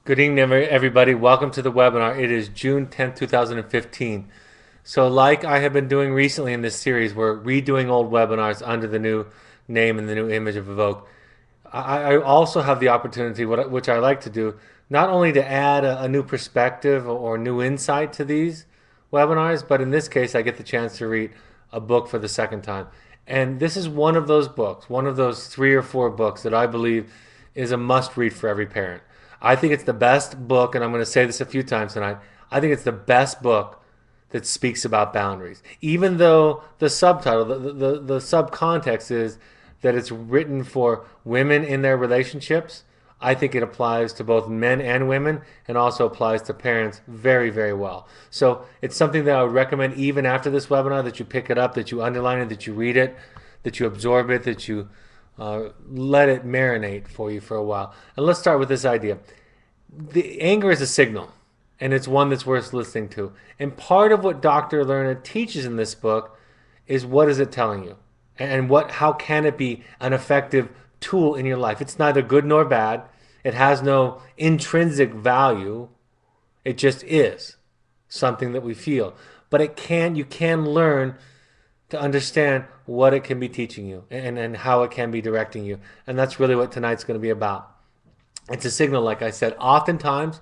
Good evening, everybody. Welcome to the webinar. It is June 10th, 2015. So like I have been doing recently in this series, we're redoing old webinars under the new name and the new image of Evoke. I also have the opportunity, which I like to do, not only to add a new perspective or new insight to these webinars, but in this case, I get the chance to read a book for the second time. And this is one of those books, one of those 3 or 4 books that I believe is a must read for every parent. I think it's the best book, and I'm going to say this a few times tonight. I think it's the best book that speaks about boundaries. Even though the subtitle, the subcontext is that it's written for women in their relationships, I think it applies to both men and women and also applies to parents very, very well. So it's something that I would recommend even after this webinar that you pick it up, that you underline it, that you read it, that you absorb it, that you let it marinate for you for a while. And let's start with this idea. The anger is a signal, and it's one that's worth listening to. And part of what Dr. Lerner teaches in this book is what is it telling you? And how can it be an effective tool in your life? It's neither good nor bad. It has no intrinsic value. It just is something that we feel. But you can learn to understand what it can be teaching you and how it can be directing you. And that's really what tonight's going to be about. It's a signal, like I said. Oftentimes,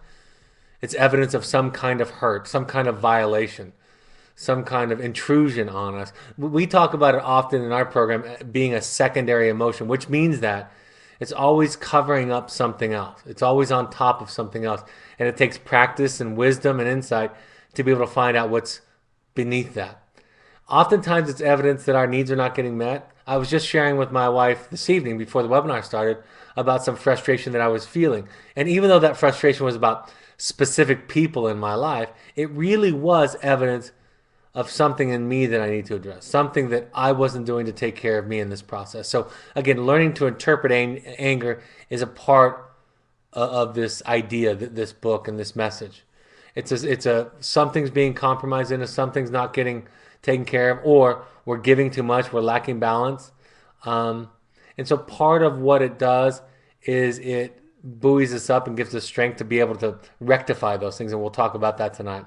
it's evidence of some kind of hurt, some kind of violation, some kind of intrusion on us. We talk about it often in our program being a secondary emotion, which means that it's always covering up something else. It's always on top of something else. And it takes practice and wisdom and insight to be able to find out what's beneath that. Oftentimes, it's evidence that our needs are not getting met. I was just sharing with my wife this evening before the webinar started about some frustration that I was feeling. And even though that frustration was about specific people in my life, it really was evidence of something in me that I need to address, something that I wasn't doing to take care of me in this process. So again, learning to interpret anger is a part of this idea, this book and this message. It's something's being compromised in us, something's not getting taken care of, or we're giving too much, we're lacking balance. And so part of what it does is it buoys us up and gives us strength to be able to rectify those things, and we'll talk about that tonight.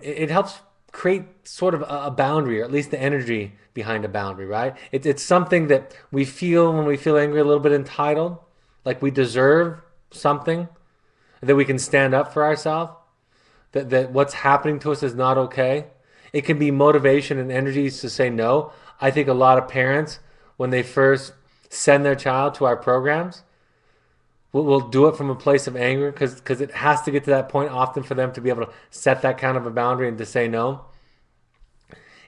It helps create sort of a boundary, or at least the energy behind a boundary, right? It's something that we feel when we feel angry, a little bit entitled, like we deserve something, that we can stand up for ourselves, that what's happening to us is not okay. It can be motivation and energies to say no. I think a lot of parents, when they first send their child to our programs, will do it from a place of anger because it has to get to that point often for them to be able to set that kind of a boundary and to say no.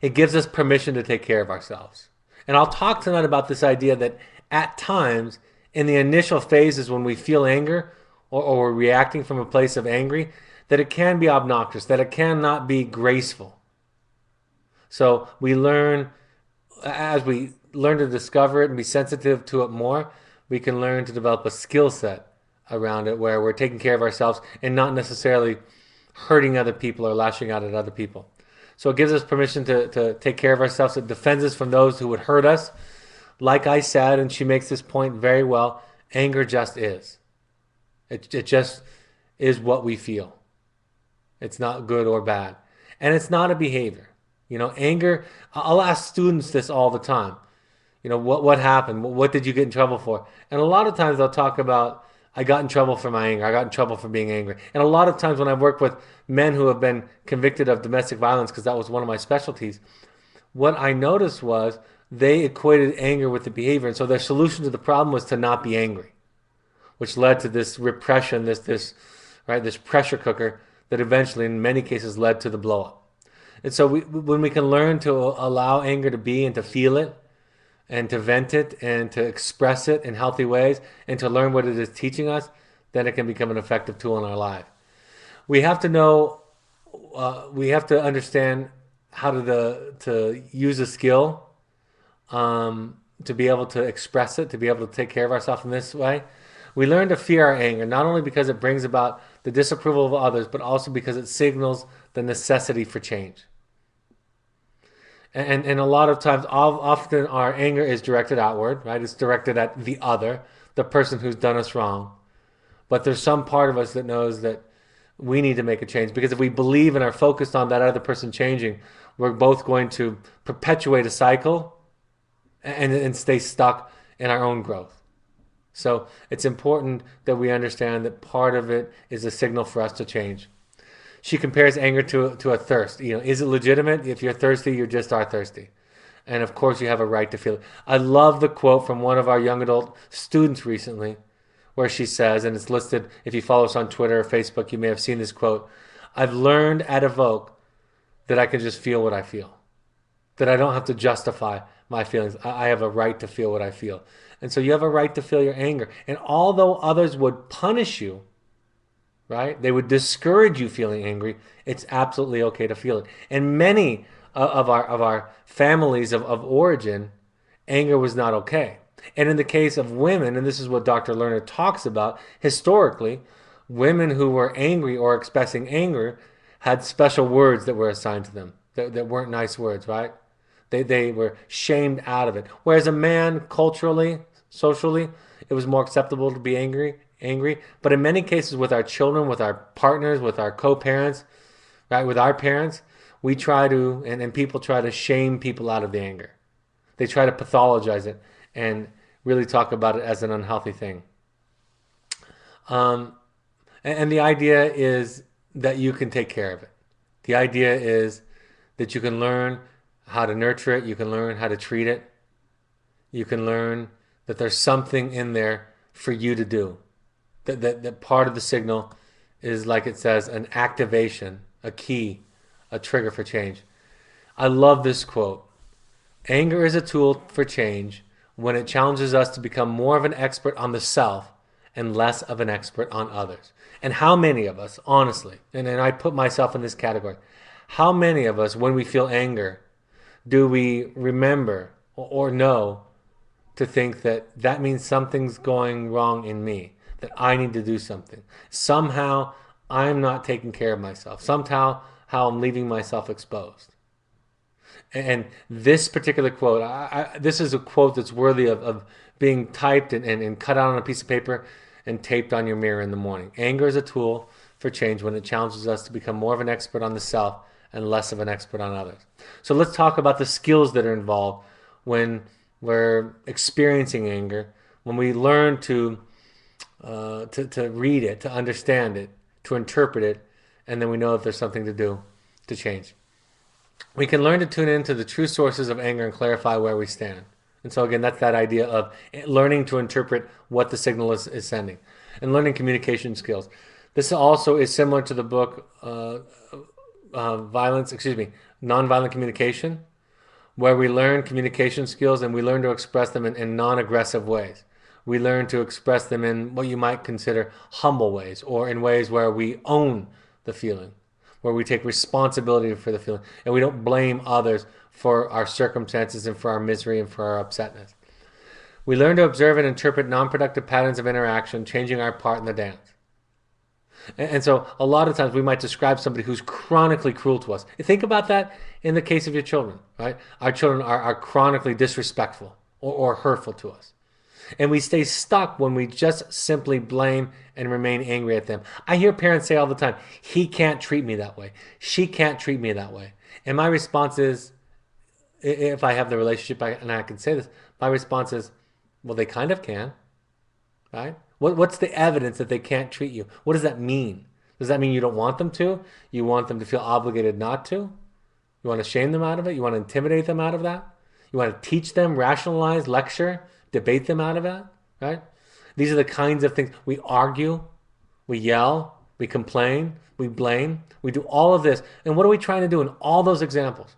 It gives us permission to take care of ourselves. And I'll talk tonight about this idea that at times, in the initial phases when we feel anger or we're reacting from a place of angry, that it can be obnoxious, that it cannot be graceful. So we learn, as we learn to discover it and be sensitive to it more, we can learn to develop a skill set around it where we're taking care of ourselves and not necessarily hurting other people or lashing out at other people. So it gives us permission to take care of ourselves. It defends us from those who would hurt us. Like I said, and she makes this point very well, anger just is. It just is what we feel. It's not good or bad. And it's not a behavior. Anger, I'll ask students this all the time. What happened? What did you get in trouble for? And a lot of times they'll talk about, I got in trouble for my anger. I got in trouble for being angry. And a lot of times when I've worked with men who have been convicted of domestic violence, because that was one of my specialties, what I noticed was they equated anger with the behavior. And so their solution to the problem was to not be angry, which led to this repression, this pressure cooker that eventually, in many cases, led to the blow up. And so when we can learn to allow anger to be and to feel it, and to vent it and to express it in healthy ways and to learn what it is teaching us, then it can become an effective tool in our life. We have to know, we have to understand how to use a skill to be able to express it, to be able to take care of ourselves in this way. We learn to fear our anger, not only because it brings about the disapproval of others, but also because it signals the necessity for change. And a lot of times, often our anger is directed outward, right? It's directed at the other, the person who's done us wrong. But there's some part of us that knows that we need to make a change, because if we believe and are focused on that other person changing, we're both going to perpetuate a cycle and stay stuck in our own growth. So it's important that we understand that part of it is a signal for us to change. She compares anger to a thirst. Is it legitimate? If you're thirsty, you just are thirsty. And of course, you have a right to feel it. I love the quote from one of our young adult students recently, where she says, and it's listed, if you follow us on Twitter or Facebook, you may have seen this quote: I've learned at Evoke that I can just feel what I feel, that I don't have to justify my feelings. I have a right to feel what I feel. And so you have a right to feel your anger. And although others would punish you, right? They would discourage you feeling angry. It's absolutely okay to feel it. And many of our families of origin, anger was not okay. And in the case of women, and this is what Dr. Lerner talks about, historically, women who were angry or expressing anger had special words that were assigned to them that weren't nice words, right? They were shamed out of it. Whereas a man, culturally, socially, it was more acceptable to be angry. But in many cases, with our children, with our partners, with our co-parents, right, with our parents, we try to, and people try to shame people out of the anger. They try to pathologize it and really talk about it as an unhealthy thing. And the idea is that you can take care of it. The idea is that you can learn how to nurture it. You can learn how to treat it. You can learn that there's something in there for you to do. That part of the signal is, like it says, an activation, a key, a trigger for change. I love this quote. Anger is a tool for change when it challenges us to become more of an expert on the self and less of an expert on others. And how many of us, honestly, and I put myself in this category, how many of us, when we feel anger, do we remember or know to think that means something's going wrong in me, that I need to do something? Somehow I'm not taking care of myself. Somehow how I'm leaving myself exposed. And this particular quote, this is a quote that's worthy of being typed and cut out on a piece of paper and taped on your mirror in the morning. Anger is a tool for change when it challenges us to become more of an expert on the self and less of an expert on others. So let's talk about the skills that are involved when we're experiencing anger, when we learn to read it, to understand it, to interpret it, and then we know if there's something to do to change. We can learn to tune into the true sources of anger and clarify where we stand. And so again, that's that idea of learning to interpret what the signal is sending, and learning communication skills. This also is similar to the book Nonviolent Communication, where we learn communication skills and we learn to express them in non-aggressive ways. We learn to express them in what you might consider humble ways, or in ways where we own the feeling, where we take responsibility for the feeling, and we don't blame others for our circumstances and for our misery and for our upsetness. We learn to observe and interpret non-productive patterns of interaction, changing our part in the dance. And so a lot of times we might describe somebody who's chronically cruel to us. Think about that in the case of your children, right? Our children are chronically disrespectful or hurtful to us. And we stay stuck when we just simply blame and remain angry at them. I hear parents say all the time, he can't treat me that way. She can't treat me that way. And my response is, if I have the relationship and I can say this, my response is, well, they kind of can, right? What's the evidence that they can't treat you? What does that mean? Does that mean you don't want them to? You want them to feel obligated not to? You want to shame them out of it? You want to intimidate them out of that? You want to teach them, rationalize, lecture, debate them out of that, right? These are the kinds of things. We argue, we yell, we complain, we blame, we do all of this. And what are we trying to do in all those examples?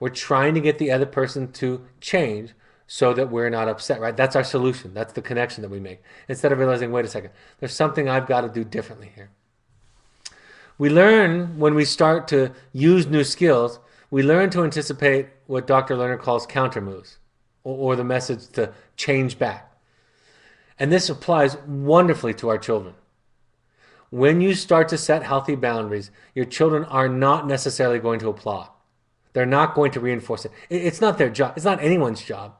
We're trying to get the other person to change so that we're not upset, right? That's our solution. That's the connection that we make. Instead of realizing, wait a second, there's something I've got to do differently here. We learn, when we start to use new skills, we learn to anticipate what Dr. Lerner calls counter moves, or the message to change back. And this applies wonderfully to our children. When you start to set healthy boundaries, your children are not necessarily going to applaud. They're not going to reinforce it. It's not their job. It's not anyone's job.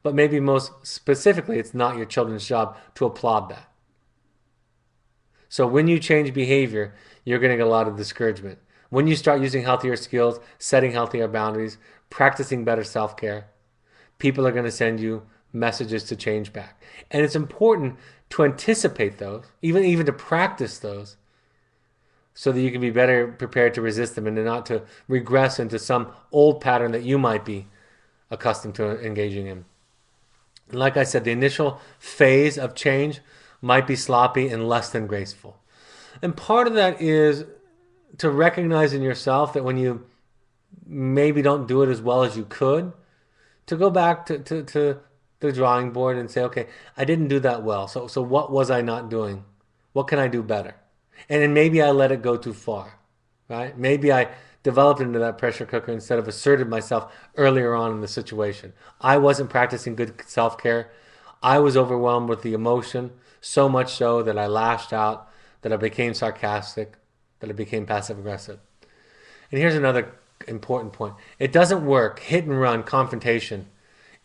But maybe most specifically, it's not your children's job to applaud that. So when you change behavior, you're going to get a lot of discouragement. When you start using healthier skills, setting healthier boundaries, practicing better self-care, people are going to send you messages to change back. And it's important to anticipate those, even to practice those, so that you can be better prepared to resist them and not to regress into some old pattern that you might be accustomed to engaging in. And like I said, the initial phase of change might be sloppy and less than graceful. And part of that is to recognize in yourself that when you maybe don't do it as well as you could, to go back to the drawing board and say, okay, I didn't do that well. So what was I not doing? What can I do better? And then maybe I let it go too far, right? Maybe I developed into that pressure cooker instead of asserted myself earlier on in the situation. I wasn't practicing good self-care. I was overwhelmed with the emotion, so much so that I lashed out, that I became sarcastic, that I became passive aggressive. And here's another important point. It doesn't work. Hit and run confrontation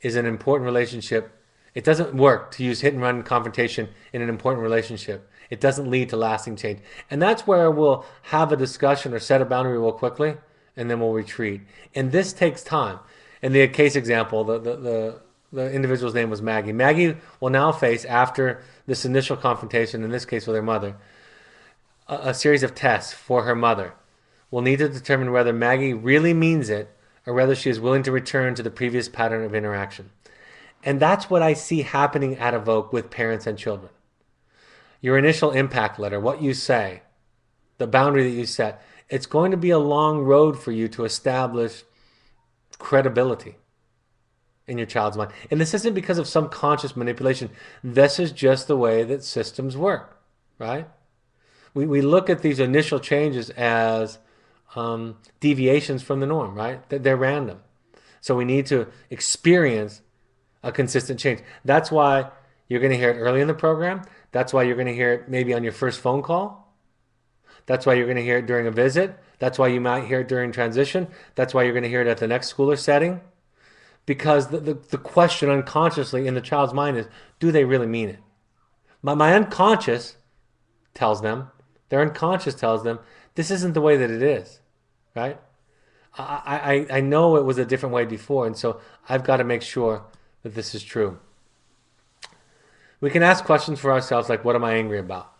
is an important relationship. It doesn't work to use hit and run confrontation in an important relationship. It doesn't lead to lasting change. And that's where we'll have a discussion or set a boundary real quickly, and then we'll retreat. And this takes time. In the case example, the individual's name was Maggie. Maggie will now face, after this initial confrontation, in this case with her mother, a series of tests for her mother. We'll need to determine whether Maggie really means it or whether she is willing to return to the previous pattern of interaction. And that's what I see happening at Evoke with parents and children. Your initial impact letter, what you say, the boundary that you set, it's going to be a long road for you to establish credibility in your child's mind. And this isn't because of some conscious manipulation. This is just the way that systems work, right? We look at these initial changes as deviations from the norm, right? They're random. So we need to experience a consistent change. That's why you're going to hear it early in the program. That's why you're going to hear it maybe on your first phone call. That's why you're going to hear it during a visit. That's why you might hear it during transition. That's why you're going to hear it at the next school or setting. Because the question unconsciously in the child's mind is, do they really mean it? My unconscious tells them, their unconscious tells them, this isn't the way that it is, right? I know it was a different way before, and so I've got to make sure that this is true. We can ask questions for ourselves like, what am I angry about?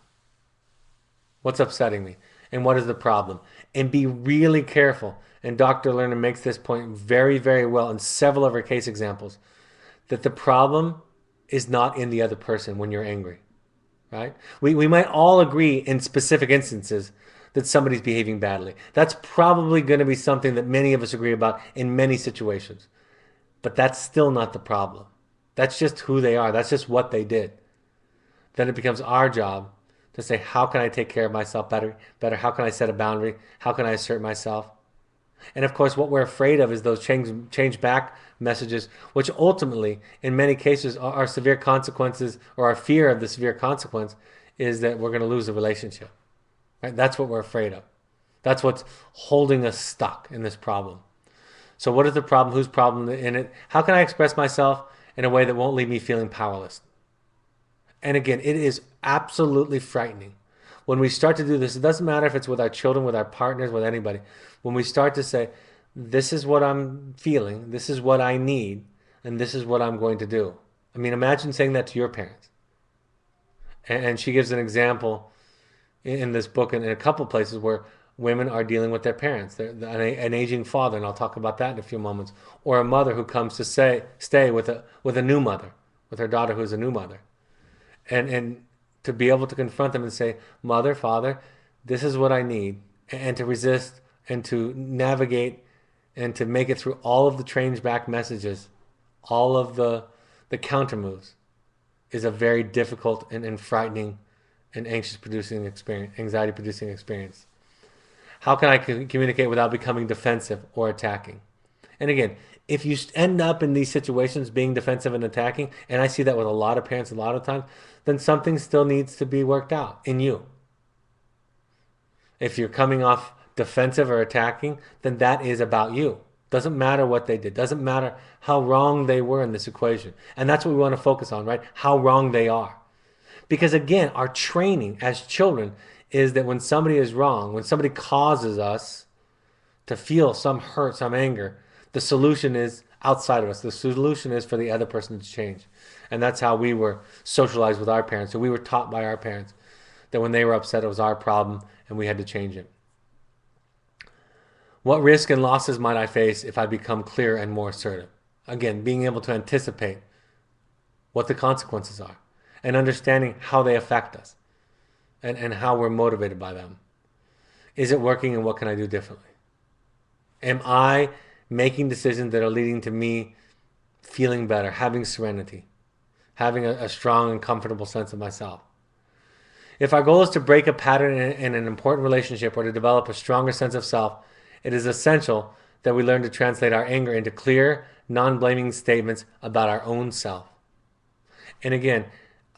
What's upsetting me? And what is the problem? And be really careful. And Dr. Lerner makes this point very, very well in several of her case examples, that the problem is not in the other person when you're angry, right? We might all agree in specific instances that somebody's behaving badly. That's probably going to be something that many of us agree about in many situations. But that's still not the problem. That's just who they are. That's just what they did. Then it becomes our job to say, how can I take care of myself better? How can I set a boundary? How can I assert myself? And of course, what we're afraid of is those change back messages, which ultimately, in many cases, are severe consequences, or our fear of the severe consequence is that we're going to lose the relationship. Right? That's what we're afraid of. That's what's holding us stuck in this problem. So what is the problem? Whose problem in it? How can I express myself in a way that won't leave me feeling powerless? And again, it is absolutely frightening. When we start to do this, it doesn't matter if it's with our children, with our partners, with anybody. When we start to say, this is what I'm feeling, this is what I need, and this is what I'm going to do. I mean, imagine saying that to your parents. And she gives an example in this book and in a couple places where women are dealing with their parents. An aging father, and I'll talk about that in a few moments. Or a mother who comes to stay with a new mother, with her daughter who's a new mother. And to be able to confront them and say, mother, father, this is what I need. And to resist and to navigate and to make it through all of the change back messages, all of the counter moves, is a very difficult and frightening and anxiety-producing experience. How can I communicate without becoming defensive or attacking? And again, if you end up in these situations being defensive and attacking, and I see that with a lot of parents a lot of times, then something still needs to be worked out in you. If you're coming off defensive or attacking, then that is about you. Doesn't matter what they did. Doesn't matter how wrong they were in this equation. And that's what we want to focus on, right? How wrong they are. Because again, our training as children is that when somebody is wrong, when somebody causes us to feel some hurt, some anger, the solution is outside of us. The solution is for the other person to change. And that's how we were socialized with our parents. So we were taught by our parents that when they were upset, it was our problem and we had to change it. What risk and losses might I face if I become clearer and more assertive? Again, being able to anticipate what the consequences are and understanding how they affect us and how we're motivated by them. Is it working and what can I do differently? Am I making decisions that are leading to me feeling better, having serenity, having a strong and comfortable sense of myself? If our goal is to break a pattern in an important relationship or to develop a stronger sense of self, it is essential that we learn to translate our anger into clear, non-blaming statements about our own self. And again,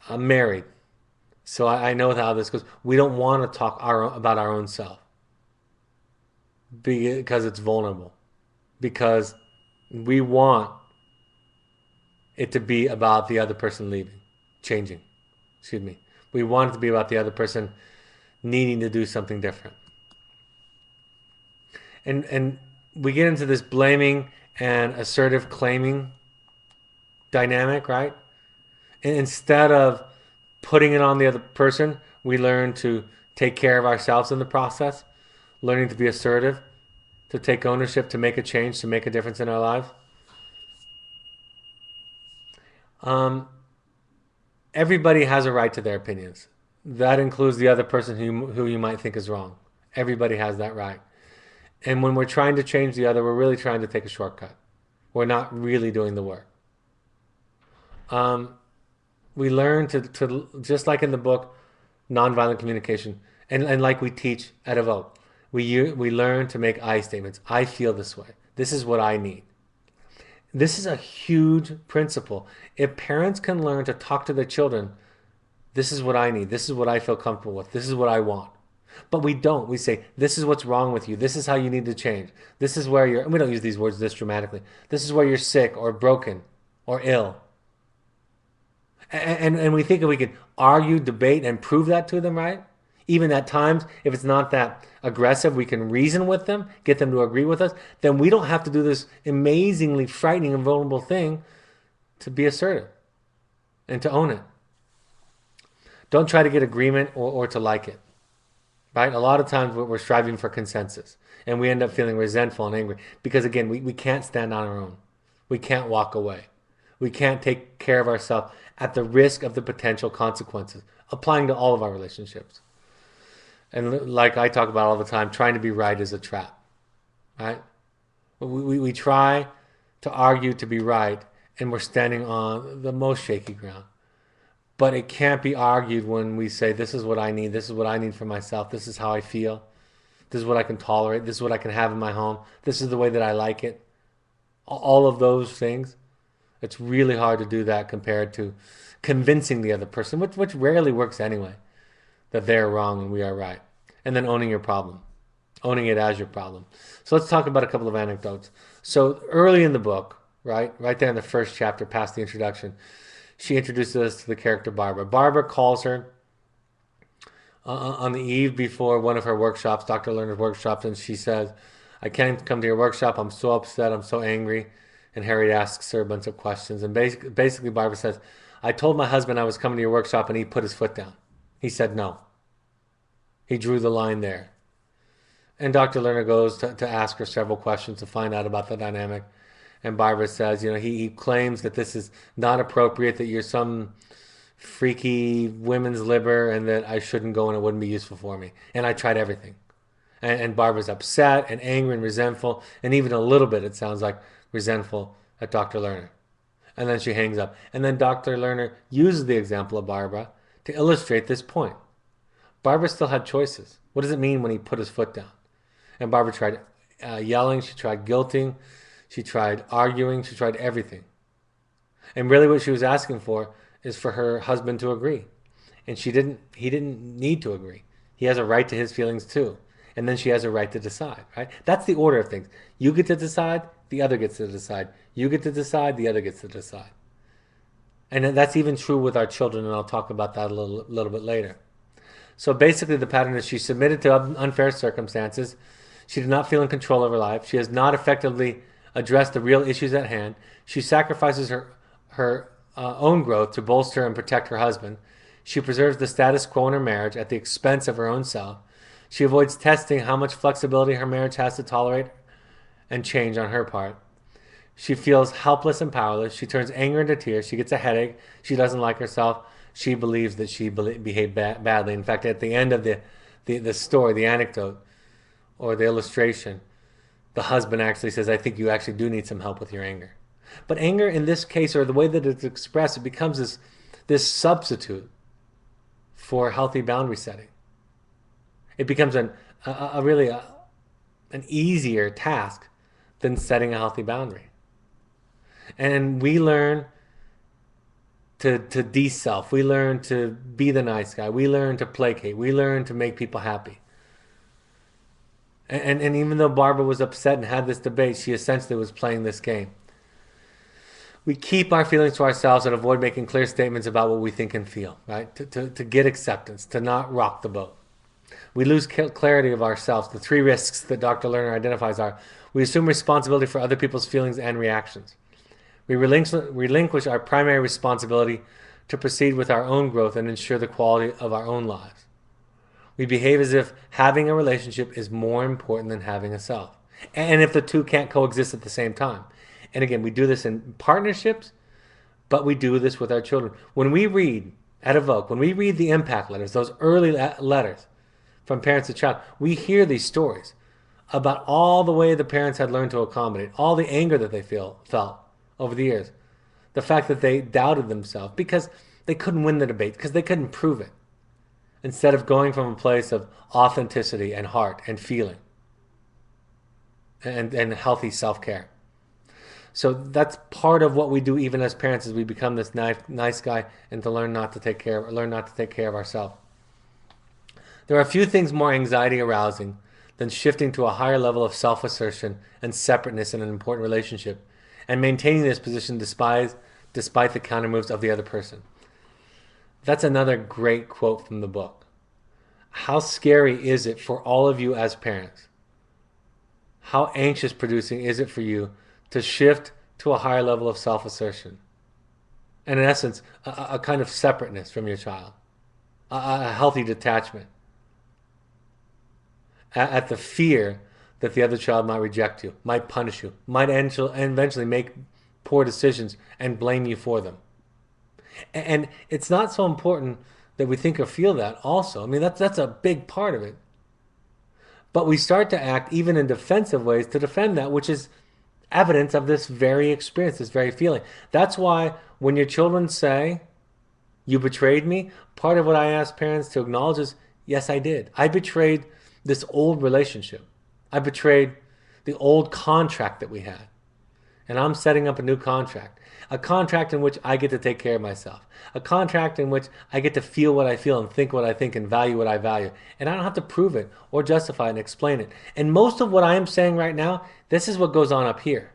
I'm married, so I know how this goes. We don't want to talk about our own self because it's vulnerable, because we want it to be about the other person leaving, changing, excuse me. We want it to be about the other person needing to do something different. And we get into this blaming and assertive claiming dynamic, right? And instead of putting it on the other person, we learn to take care of ourselves in the process, learning to be assertive, to take ownership, to make a change, to make a difference in our lives. Everybody has a right to their opinions. That includes the other person who you might think is wrong. Everybody has that right. And when we're trying to change the other, we're really trying to take a shortcut. We're not really doing the work. We learn to just like in the book, Nonviolent Communication, and like we teach at Evoke, we learn to make I statements. I feel this way. This is what I need. This is a huge principle. If parents can learn to talk to their children, this is what I need. This is what I feel comfortable with. This is what I want. But we don't. We say, this is what's wrong with you. This is how you need to change. This is where you're, and we don't use these words this dramatically. This is where you're sick or broken or ill. And we think that we can argue, debate, and prove that to them, right? Even at times, if it's not that aggressive, we can reason with them, get them to agree with us. Then we don't have to do this amazingly frightening and vulnerable thing to be assertive and to own it. Don't try to get agreement or to like it, right? A lot of times we're striving for consensus, and we end up feeling resentful and angry because, again, we can't stand on our own. We can't walk away. We can't take care of ourselves at the risk of the potential consequences, applying to all of our relationships. And like I talk about all the time, trying to be right is a trap, right? We try to argue to be right, and we're standing on the most shaky ground. But it can't be argued when we say, this is what I need, this is what I need for myself, this is how I feel, this is what I can tolerate, this is what I can have in my home, this is the way that I like it. All of those things. It's really hard to do that compared to convincing the other person, which rarely works anyway, that they're wrong and we are right. And then owning your problem, owning it as your problem. So let's talk about a couple of anecdotes. So early in the book, right there in the first chapter, past the introduction, she introduces us to the character Barbara. Barbara calls her on the eve before one of her workshops, Dr. Lerner's workshops, and she says, I can't come to your workshop. I'm so upset. I'm so angry. And Harriet asks her a bunch of questions. And basically Barbara says, I told my husband I was coming to your workshop and he put his foot down. He said no. He drew the line there. And Dr. Lerner goes to ask her several questions to find out about the dynamic. And Barbara says, he claims that this is not appropriate, that you're some freaky women's liber and that I shouldn't go and it wouldn't be useful for me. And I tried everything. And Barbara's upset and angry and resentful, and even a little bit, it sounds like, resentful at Dr. Lerner. And then she hangs up. And then Dr. Lerner uses the example of Barbara to illustrate this point. Barbara still had choices. What does it mean when he put his foot down? And Barbara tried yelling, she tried guilting, she tried arguing, she tried everything. And really what she was asking for is for her husband to agree. And he didn't need to agree. He has a right to his feelings too. And then she has a right to decide, right? That's the order of things. You get to decide, the other gets to decide. You get to decide, the other gets to decide. And that's even true with our children, and I'll talk about that a little bit later. So basically, the pattern is she submitted to unfair circumstances. She did not feel in control of her life. She has not effectively addressed the real issues at hand. She sacrifices her own growth to bolster and protect her husband. She preserves the status quo in her marriage at the expense of her own self. She avoids testing how much flexibility her marriage has to tolerate and change on her part. She feels helpless and powerless. She turns anger into tears. She gets a headache. She doesn't like herself. She believes that she behaved badly. In fact, at the end of the story, the anecdote, or the illustration, the husband actually says, I think you actually do need some help with your anger. But anger in this case, or the way that it's expressed, it becomes this substitute for healthy boundary setting. It becomes an easier task than setting a healthy boundary. And we learn to de-self. We learn to be the nice guy. We learn to placate. We learn to make people happy. And even though Barbara was upset and had this debate, she essentially was playing this game. We keep our feelings to ourselves and avoid making clear statements about what we think and feel, right? To get acceptance, to not rock the boat. We lose clarity of ourselves. The 3 risks that Dr. Lerner identifies are: we assume responsibility for other people's feelings and reactions. We relinquish our primary responsibility to proceed with our own growth and ensure the quality of our own lives. We behave as if having a relationship is more important than having a self. And if the two can't coexist at the same time. And again, we do this in partnerships, but we do this with our children. When we read at Evoke, when we read the impact letters, those early letters from parents to child, we hear these stories about all the way the parents had learned to accommodate, all the anger that they felt over the years, the fact that they doubted themselves because they couldn't win the debate, because they couldn't prove it, instead of going from a place of authenticity and heart and feeling and healthy self-care. So that's part of what we do even as parents, is we become this nice guy and to learn not to take care of ourselves. There are a few things more anxiety arousing than shifting to a higher level of self-assertion and separateness in an important relationship and maintaining this position despite the countermoves of the other person. That's another great quote from the book. How scary is it for all of you as parents? How anxious producing is it for you to shift to a higher level of self-assertion? And in essence, a kind of separateness from your child, a healthy detachment, at the fear that the other child might reject you, might punish you, might eventually make poor decisions and blame you for them. And it's not so important that we think or feel that also. I mean, that's a big part of it. But we start to act even in defensive ways to defend that, which is evidence of this very experience, this very feeling. That's why when your children say, you betrayed me, part of what I ask parents to acknowledge is, yes, I did. I betrayed this old relationship. I betrayed the old contract that we had. And I'm setting up a new contract. A contract in which I get to take care of myself. A contract in which I get to feel what I feel and think what I think and value what I value. And I don't have to prove it or justify it and explain it. And most of what I am saying right now, this is what goes on up here.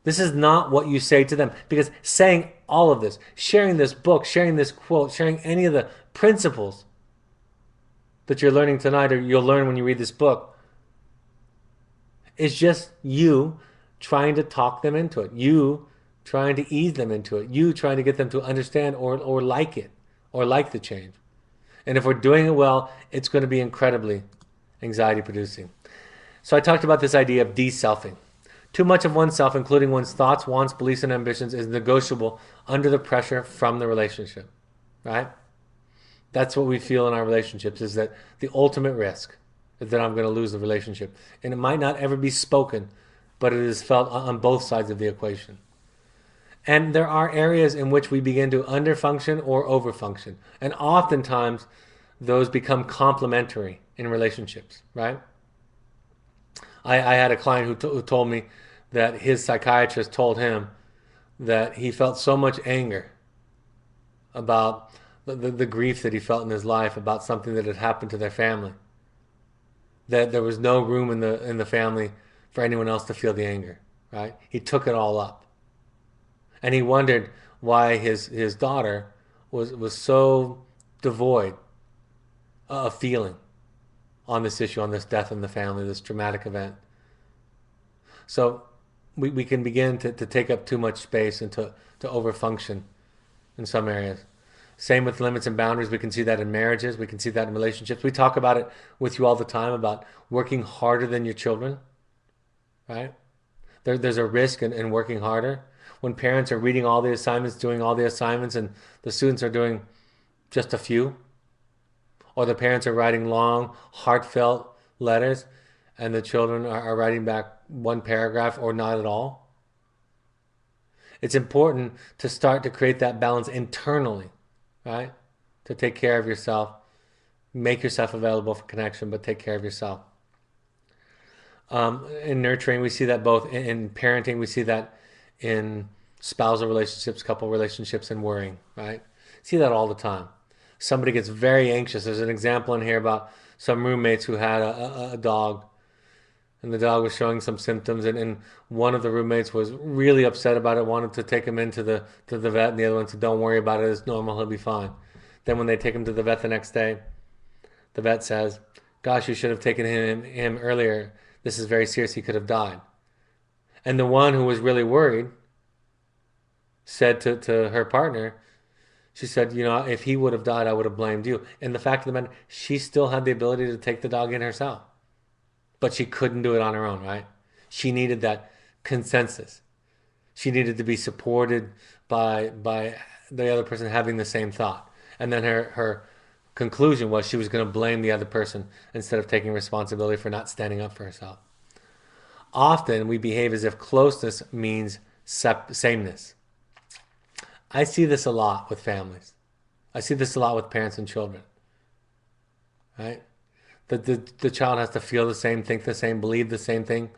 This is not what you say to them. Because saying all of this, sharing this book, sharing this quote, sharing any of the principles that you're learning tonight or you'll learn when you read this book, is just you trying to talk them into it. You trying to ease them into it. You trying to get them to understand or like it, or like the change. And if we're doing it well, it's going to be incredibly anxiety producing. So I talked about this idea of de-selfing. Too much of oneself, including one's thoughts, wants, beliefs, and ambitions, is negotiable under the pressure from the relationship, right? That's what we feel in our relationships, is that the ultimate risk is that I'm going to lose the relationship. And it might not ever be spoken, but it is felt on both sides of the equation. And there are areas in which we begin to underfunction or overfunction. And oftentimes, those become complementary in relationships, right? I had a client who told me that his psychiatrist told him that he felt so much anger about the grief that he felt in his life about something that had happened to their family, that there was no room in the family for anyone else to feel the anger, right? He took it all up. And he wondered why his daughter was so devoid of feeling on this issue, on this death in the family, this dramatic event. So we can begin to take up too much space and to overfunction in some areas. Same with limits and boundaries. We can see that in marriages. We can see that in relationships. We talk about it with you all the time about working harder than your children, right? There's a risk in working harder. When parents are reading all the assignments, doing all the assignments, and the students are doing just a few, or the parents are writing long, heartfelt letters, and the children are writing back one paragraph or not at all. It's important to start to create that balance internally, right? To take care of yourself, make yourself available for connection, but take care of yourself. In nurturing, we see that both in parenting, we see that in spousal relationships, couple relationships, and worrying, right? See that all the time. Somebody gets very anxious. There's an example in here about some roommates who had a dog, and the dog was showing some symptoms, and one of the roommates was really upset about it, wanted to take him into the vet, and the other one said, "Don't worry about it, it's normal, he'll be fine." Then when they take him to the vet the next day, the vet says, "Gosh, you should have taken him earlier. This is very serious, he could have died." And the one who was really worried said to her partner, she said, "If he would have died, I would have blamed you." And the fact of the matter, she still had the ability to take the dog in herself, but she couldn't do it on her own, right? She needed that consensus. She needed to be supported by the other person having the same thought. And then her conclusion was she was going to blame the other person instead of taking responsibility for not standing up for herself. Often we behave as if closeness means sameness. I see this a lot with families. I see this a lot with parents and children, right? The child has to feel the same, think the same, believe the same thing.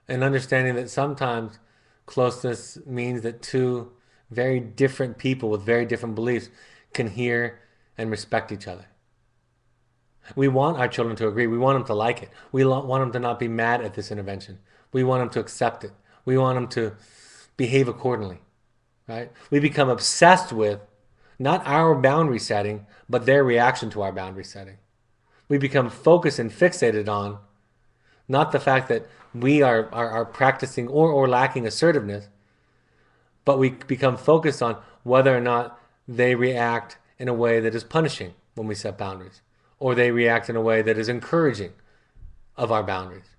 And understanding that sometimes closeness means that two very different people with very different beliefs can hear and respect each other. We want our children to agree. We want them to like it. We want them to not be mad at this intervention. We want them to accept it. We want them to behave accordingly, right? We become obsessed with not our boundary setting, but their reaction to our boundary setting. We become focused and fixated on not the fact that we are practicing or lacking assertiveness, but we become focused on whether or not they react in a way that is punishing when we set boundaries, or they react in a way that is encouraging of our boundaries.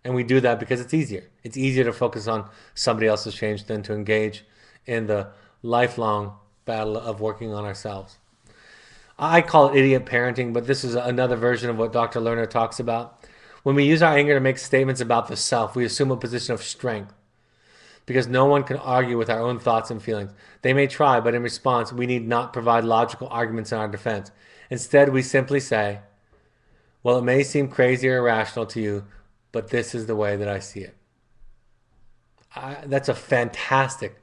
And we do that because it's easier. It's easier to focus on somebody else's change than to engage in the lifelong battle of working on ourselves. I call it idiot parenting, but this is another version of what Dr. Lerner talks about. When we use our anger to make statements about the self, we assume a position of strength because no one can argue with our own thoughts and feelings. They may try, but in response, we need not provide logical arguments in our defense. Instead, we simply say, "Well, it may seem crazy or irrational to you, but this is the way that I see it." That's a fantastic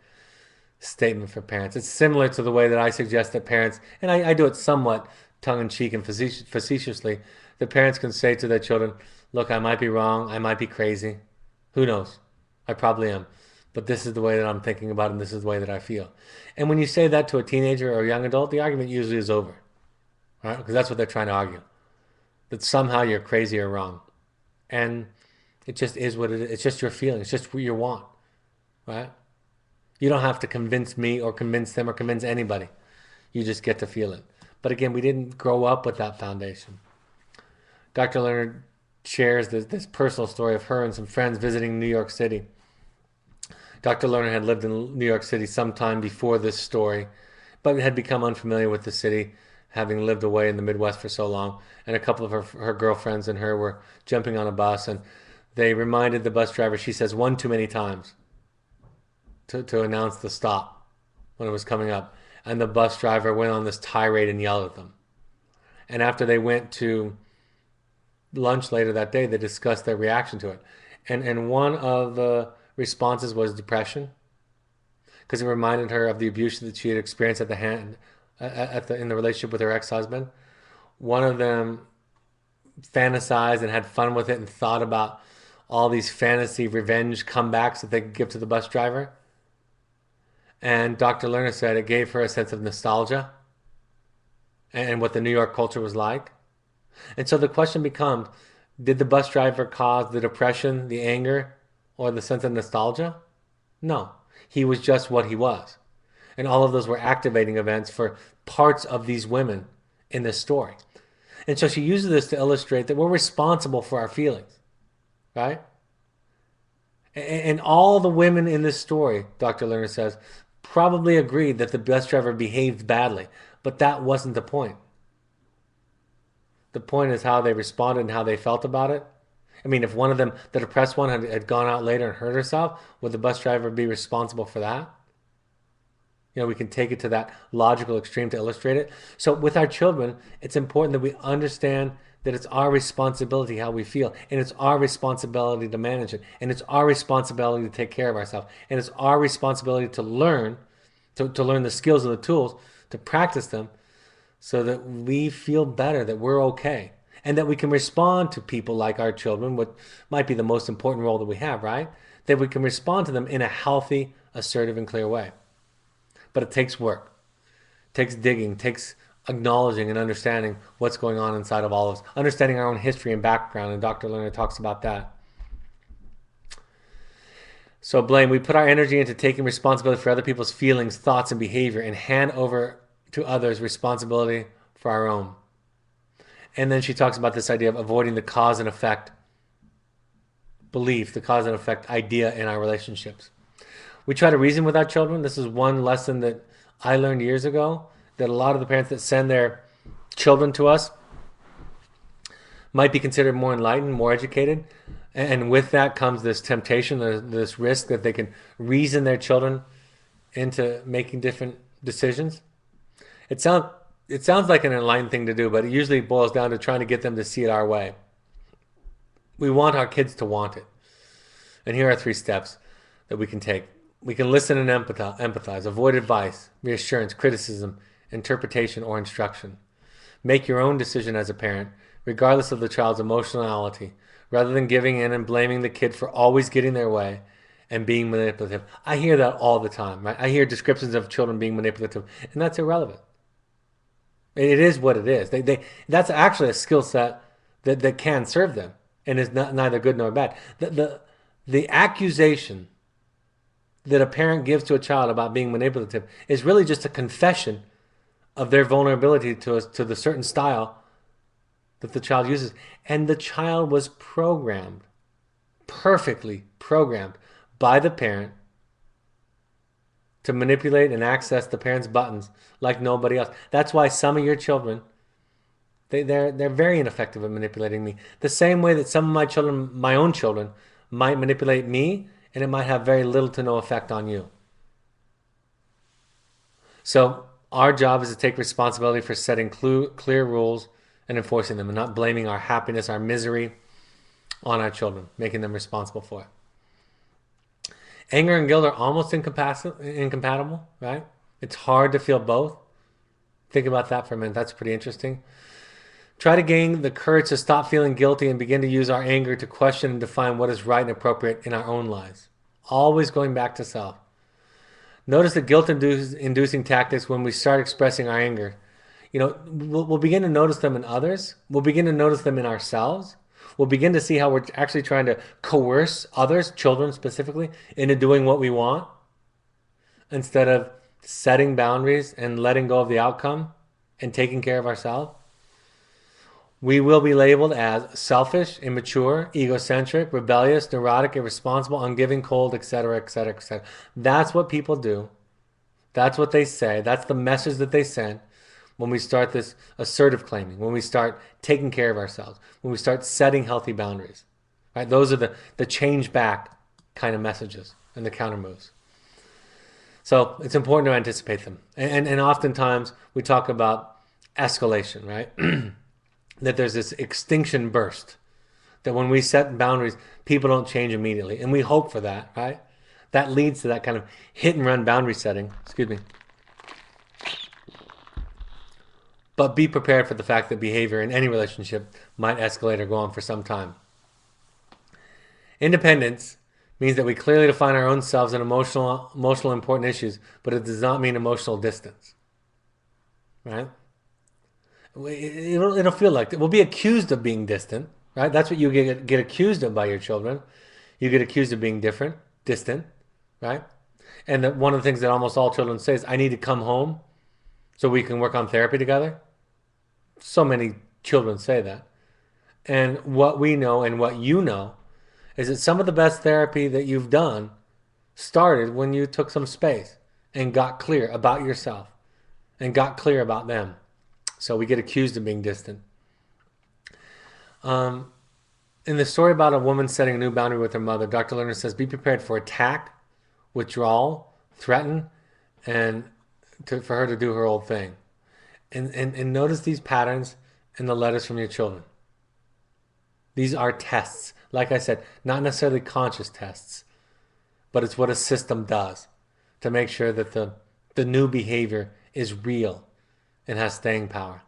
statement for parents. It's similar to the way that I suggest that parents, and I do it somewhat tongue-in-cheek and facetiously, that parents can say to their children, "Look, I might be wrong, I might be crazy. Who knows? I probably am. But this is the way that I'm thinking about it, and this is the way that I feel." And when you say that to a teenager or a young adult, the argument usually is over, right? Because that's what they're trying to argue, that somehow you're crazy or wrong. And it just is what it is. It's just your feeling. It's just what you want, right? You don't have to convince me or convince them or convince anybody. You just get to feel it. But again, we didn't grow up with that foundation. Dr. Lerner shares this personal story of her and some friends visiting New York City. Dr. Lerner had lived in New York City sometime before this story, but had become unfamiliar with the city, having lived away in the Midwest for so long. And a couple of her girlfriends and her were jumping on a bus, and they reminded the bus driver, she says, one too many times to announce the stop when it was coming up. And the bus driver went on this tirade and yelled at them. And after they went to lunch later that day, they discussed their reaction to it. And one of the responses was depression, because it reminded her of the abuse that she had experienced in the relationship with her ex-husband. One of them fantasized and had fun with it and thought about all these fantasy revenge comebacks that they could give to the bus driver. And Dr. Lerner said it gave her a sense of nostalgia and what the New York culture was like. And so the question becomes, did the bus driver cause the depression, the anger, or the sense of nostalgia? No. He was just what he was. And all of those were activating events for parts of these women in this story. And so she uses this to illustrate that we're responsible for our feelings, right? And all the women in this story, Dr. Lerner says, probably agreed that the bus driver behaved badly. But that wasn't the point. The point is how they responded and how they felt about it. I mean, if one of them, the depressed one, had gone out later and hurt herself, would the bus driver be responsible for that? You know, we can take it to that logical extreme to illustrate it. So with our children, it's important that we understand that it's our responsibility how we feel. And it's our responsibility to manage it. And it's our responsibility to take care of ourselves. And it's our responsibility to learn, to learn the skills and the tools, to practice them so that we feel better, that we're okay. And that we can respond to people like our children, what might be the most important role that we have, right? That we can respond to them in a healthy, assertive, and clear way. But it takes work. It takes digging. It takes acknowledging and understanding what's going on inside of all of us. Understanding our own history and background. And Dr. Lerner talks about that. So blame. We put our energy into taking responsibility for other people's feelings, thoughts, and behavior and hand over to others responsibility for our own. And then she talks about this idea of avoiding the cause and effect belief, the cause and effect idea in our relationships. We try to reason with our children. This is one lesson that I learned years ago, that a lot of the parents that send their children to us might be considered more enlightened, more educated. And with that comes this temptation, this risk that they can reason their children into making different decisions. It sounds like an enlightened thing to do, but it usually boils down to trying to get them to see it our way. We want our kids to want it. And here are 3 steps that we can take. We can listen and empathize, avoid advice, reassurance, criticism, interpretation, or instruction. Make your own decision as a parent, regardless of the child's emotionality, rather than giving in and blaming the kid for always getting their way and being manipulative. I hear that all the time, right? I hear descriptions of children being manipulative, and that's irrelevant. It is what it is. That's actually a skill set that can serve them and is neither good nor bad. The accusation that a parent gives to a child about being manipulative is really just a confession of their vulnerability to the certain style that the child uses. And the child was programmed, perfectly programmed by the parent to manipulate and access the parent's buttons like nobody else. That's why some of your children, they're very ineffective at manipulating me. The same way that some of my children, my own children, might manipulate me, and it might have very little to no effect on you. So our job is to take responsibility for setting clear rules and enforcing them, and not blaming our happiness, our misery on our children, making them responsible for it. Anger and guilt are almost incompatible, right? It's hard to feel both. Think about that for a minute. That's pretty interesting. Try to gain the courage to stop feeling guilty and begin to use our anger to question and define what is right and appropriate in our own lives. Always going back to self. Notice the guilt-inducing tactics when we start expressing our anger. You know, we'll begin to notice them in others. We'll begin to notice them in ourselves. We'll begin to see how we're actually trying to coerce others, children specifically, into doing what we want instead of setting boundaries and letting go of the outcome and taking care of ourselves. We will be labeled as selfish, immature, egocentric, rebellious, neurotic, irresponsible, ungiving, cold, etc., etc., etc. That's what people do. That's what they say. That's the message that they send when we start this assertive claiming, when we start taking care of ourselves, when we start setting healthy boundaries. Right? Those are the change back kind of messages and the counter moves. So it's important to anticipate them. And oftentimes we talk about escalation, right? That there's this extinction burst, that when we set boundaries, people don't change immediately. And we hope for that, right? That leads to that kind of hit and run boundary setting. Excuse me. But be prepared for the fact that behavior in any relationship might escalate or go on for some time. Independence means that we clearly define our own selves and emotional important issues, but it does not mean emotional distance, right? It'll feel like that. We'll be accused of being distant, right? That's what you get accused of by your children. You get accused of being different, distant, right? And one of the things that almost all children say is, I need to come home so we can work on therapy together. So many children say that. And what we know and what you know is that some of the best therapy that you've done started when you took some space and got clear about yourself and got clear about them. So we get accused of being distant. In the story about a woman setting a new boundary with her mother, Dr. Lerner says, be prepared for attack, withdrawal, threaten, and for her to do her old thing. And notice these patterns in the letters from your children. These are tests. Like I said, not necessarily conscious tests, but it's what a system does to make sure that the new behavior is real and has staying power.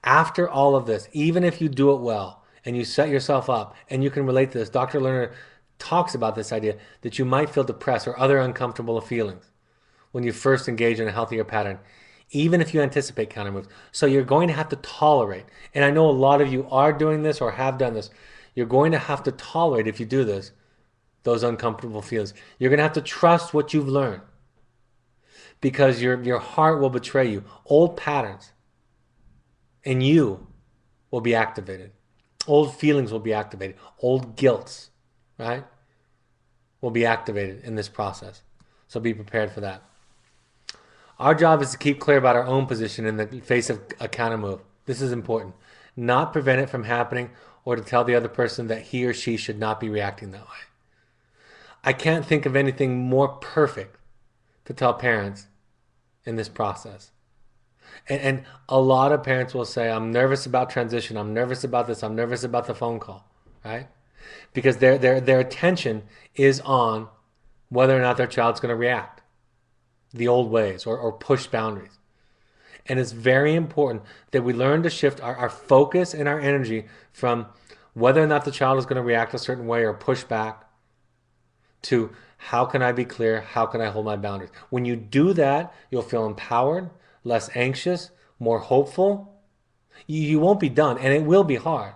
After all of this, even if you do it well and you set yourself up and you can relate to this, Dr. Lerner talks about this idea that you might feel depressed or other uncomfortable feelings when you first engage in a healthier pattern, even if you anticipate counter moves. So you're going to have to tolerate. And I know a lot of you are doing this or have done this. You're going to have to tolerate, if you do this, those uncomfortable feelings. You're going to have to trust what you've learned because your heart will betray you. Old patterns in you will be activated. Old feelings will be activated. Old guilts, right, will be activated in this process. So be prepared for that. Our job is to keep clear about our own position in the face of a counter move. This is important. Not prevent it from happening or to tell the other person that he or she should not be reacting that way. I can't think of anything more perfect to tell parents in this process. And a lot of parents will say, I'm nervous about transition. I'm nervous about this. I'm nervous about the phone call, right? Because their attention is on whether or not their child's going to react the old ways or push boundaries. And it's very important that we learn to shift our focus and our energy from whether or not the child is going to react a certain way or push back to how can I be clear? How can I hold my boundaries? When you do that, you'll feel empowered, less anxious, more hopeful. You won't be done, and it will be hard,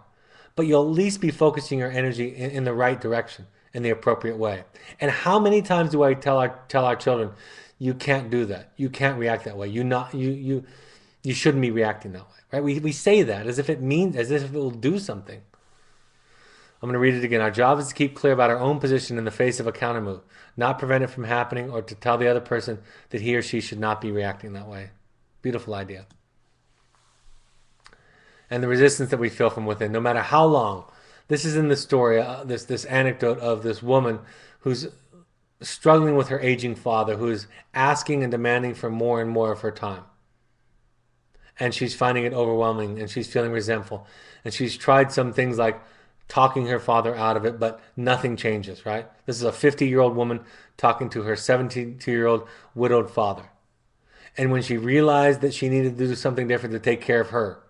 but you'll at least be focusing your energy in the right direction, in the appropriate way. And how many times do I tell our children, you can't do that. You can't react that way. You shouldn't be reacting that way, right? We say that as if it will do something. I'm going to read it again. Our job is to keep clear about our own position in the face of a counter move, not prevent it from happening or to tell the other person that he or she should not be reacting that way. Beautiful idea. And the resistance that we feel from within, no matter how long. This is in the story, this anecdote of this woman who's struggling with her aging father, who is asking and demanding for more and more of her time. And she's finding it overwhelming, and she's feeling resentful. And she's tried some things like talking her father out of it, but nothing changes, right? This is a 50-year-old woman talking to her 72-year-old widowed father. And when she realized that she needed to do something different to take care of her,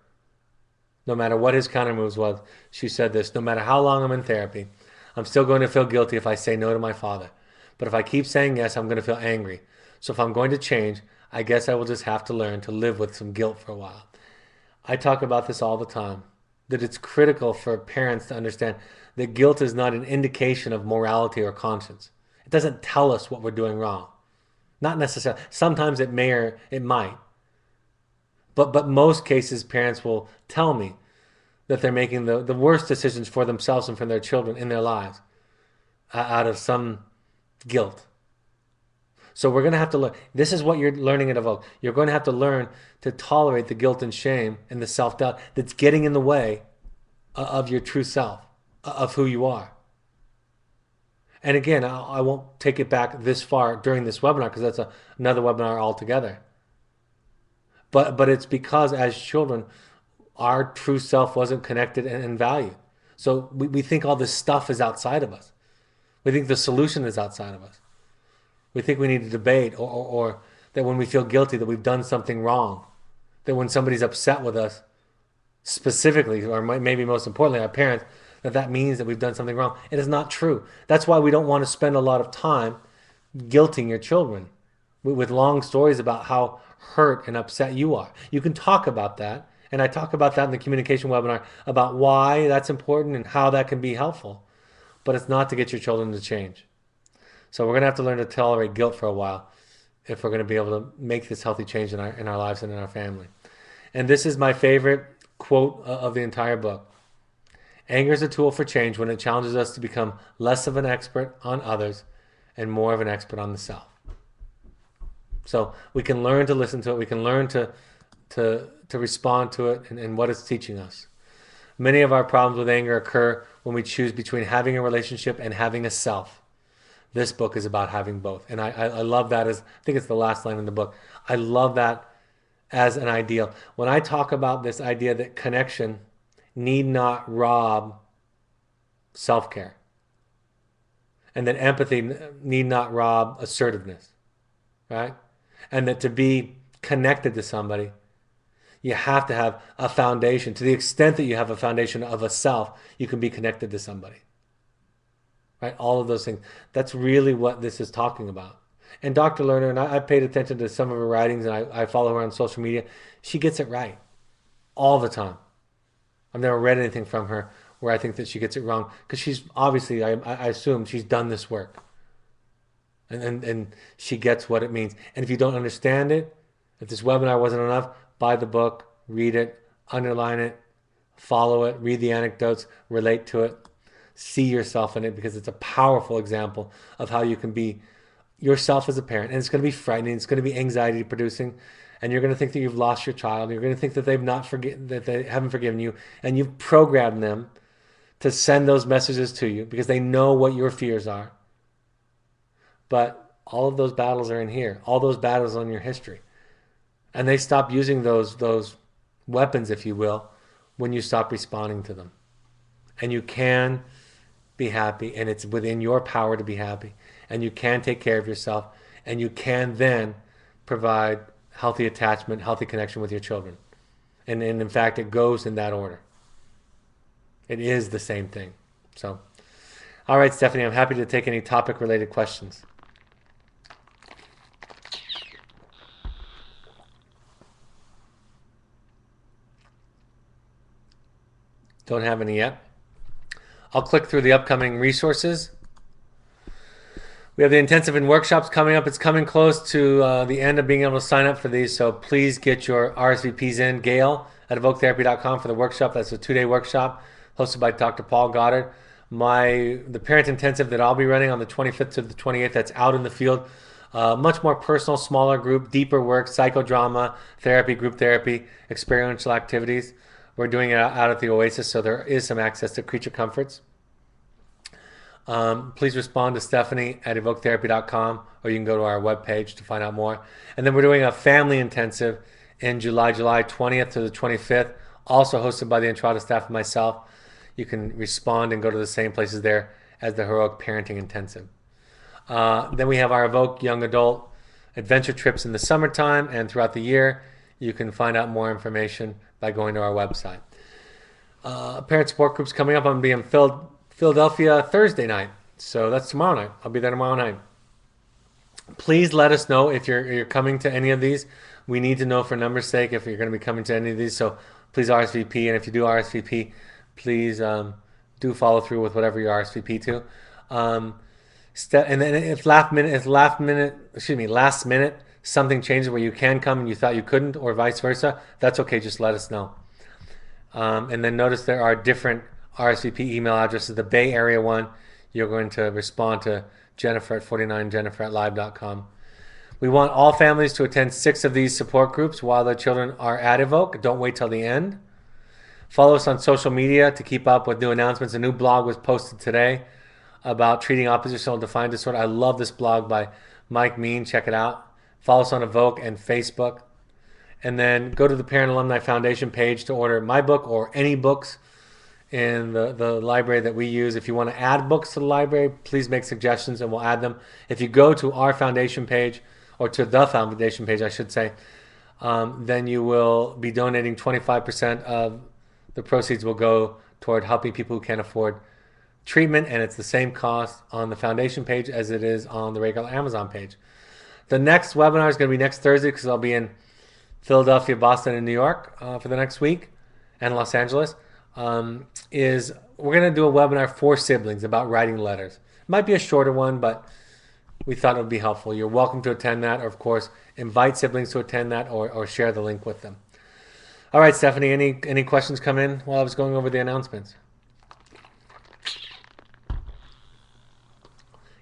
no matter what his counter moves was, she said this, no matter how long I'm in therapy, I'm still going to feel guilty if I say no to my father. But if I keep saying yes, I'm going to feel angry. So if I'm going to change, I guess I will just have to learn to live with some guilt for a while. I talk about this all the time, that it's critical for parents to understand that guilt is not an indication of morality or conscience. It doesn't tell us what we're doing wrong. Not necessarily. Sometimes it may or it might. But most cases, parents will tell me that they're making the worst decisions for themselves and for their children in their lives out of some guilt. So we're going to have to learn. This is what you're learning at Evoke. You're going to have to learn to tolerate the guilt and shame and the self-doubt that's getting in the way of your true self, of who you are. And again, I won't take it back this far during this webinar because that's another webinar altogether. But it's because as children, our true self wasn't connected and valued. So we think all this stuff is outside of us. We think the solution is outside of us. We think we need to debate or that when we feel guilty that we've done something wrong. That when somebody's upset with us, specifically, or maybe most importantly, our parents, that means that we've done something wrong. It is not true. That's why we don't want to spend a lot of time guilting your children with long stories about how hurt and upset you are. You can talk about that, and I talk about that in the communication webinar about why that's important and how that can be helpful. But it's not to get your children to change. So we're going to have to learn to tolerate guilt for a while if we're going to be able to make this healthy change in our lives and in our family. And this is my favorite quote of the entire book. Anger is a tool for change when it challenges us to become less of an expert on others and more of an expert on the self. So we can learn to listen to it. We can learn to respond to it and what it's teaching us. Many of our problems with anger occur when we choose between having a relationship and having a self. This book is about having both. And I love that as, I think it's the last line in the book. I love that as an ideal. When I talk about this idea that connection need not rob self-care, and that empathy need not rob assertiveness, right? And that to be connected to somebody, you have to have a foundation. To the extent that you have a foundation of a self, you can be connected to somebody, right? All of those things. That's really what this is talking about. And Dr. Lerner, and I paid attention to some of her writings, and I follow her on social media. She gets it right all the time. I've never read anything from her where I think that she gets it wrong, because she's obviously, I assume she's done this work. And she gets what it means. And if you don't understand it, if this webinar wasn't enough, buy the book, read it, underline it, follow it, read the anecdotes, relate to it, see yourself in it, because it's a powerful example of how you can be yourself as a parent. And it's going to be frightening. It's going to be anxiety producing. And you're going to think that you've lost your child. You're going to think that that they haven't forgiven you. And you've programmed them to send those messages to you because they know what your fears are. But all of those battles are in here. All those battles are in your history. And they stop using those weapons, if you will, when you stop responding to them. And you can be happy, and it's within your power to be happy. And you can take care of yourself, and you can then provide healthy attachment, healthy connection with your children. And in fact, it goes in that order. It is the same thing. So, all right, Stephanie, I'm happy to take any topic-related questions. Don't have any yet. I'll click through the upcoming resources. We have the intensive and workshops coming up. It's coming close to the end of being able to sign up for these, so please get your RSVPs in. Gail at evoketherapy.com for the workshop. That's a 2-day workshop hosted by Dr. Paul Goddard. The parent intensive that I'll be running on the 25th to the 28th, that's out in the field. Much more personal, smaller group, deeper work, psychodrama, therapy, group therapy, experiential activities. We're doing it out at the Oasis, so there is some access to creature comforts. Please respond to Stephanie at evoketherapy.com, or you can go to our webpage to find out more. And then we're doing a family intensive in July 20th to the 25th, also hosted by the Entrada staff and myself. You can respond and go to the same places there as the Heroic Parenting Intensive. Then we have our Evoke Young Adult adventure trips in the summertime and throughout the year. You can find out more information by going to our website. Parent support groups coming up. I'm going to be in Philadelphia Thursday night. So that's tomorrow night. I'll be there tomorrow night. Please let us know if you're coming to any of these. We need to know for numbers' sake if you're going to be coming to any of these. So please RSVP. And if you do RSVP, please do follow through with whatever you RSVP to. And then if last minute something changes where you can come and you thought you couldn't, or vice versa, that's okay. Just let us know. And then notice there are different RSVP email addresses. The Bay Area one, you're going to respond to Jennifer at 49jennifer@live.com. We want all families to attend 6 of these support groups while their children are at Evoke. Don't wait till the end. Follow us on social media to keep up with new announcements. A new blog was posted today about treating oppositional defiant disorder. I love this blog by Mike Mean. Check it out. Follow us on Evoke and Facebook. And then go to the Parent Alumni Foundation page to order my book or any books in the library that we use. If you want to add books to the library, please make suggestions and we'll add them. If you go to our foundation page, or to the foundation page, I should say, then you will be donating 25% of the proceeds will go toward helping people who can't afford treatment, and it's the same cost on the foundation page as it is on the regular Amazon page. The next webinar is going to be next Thursday because I'll be in Philadelphia, Boston, and New York for the next week, and Los Angeles. Is we're going to do a webinar for siblings about writing letters. It might be a shorter one, but we thought it would be helpful. You're welcome to attend that, or of course, invite siblings to attend that, or share the link with them. All right, Stephanie, any questions come in while I was going over the announcements?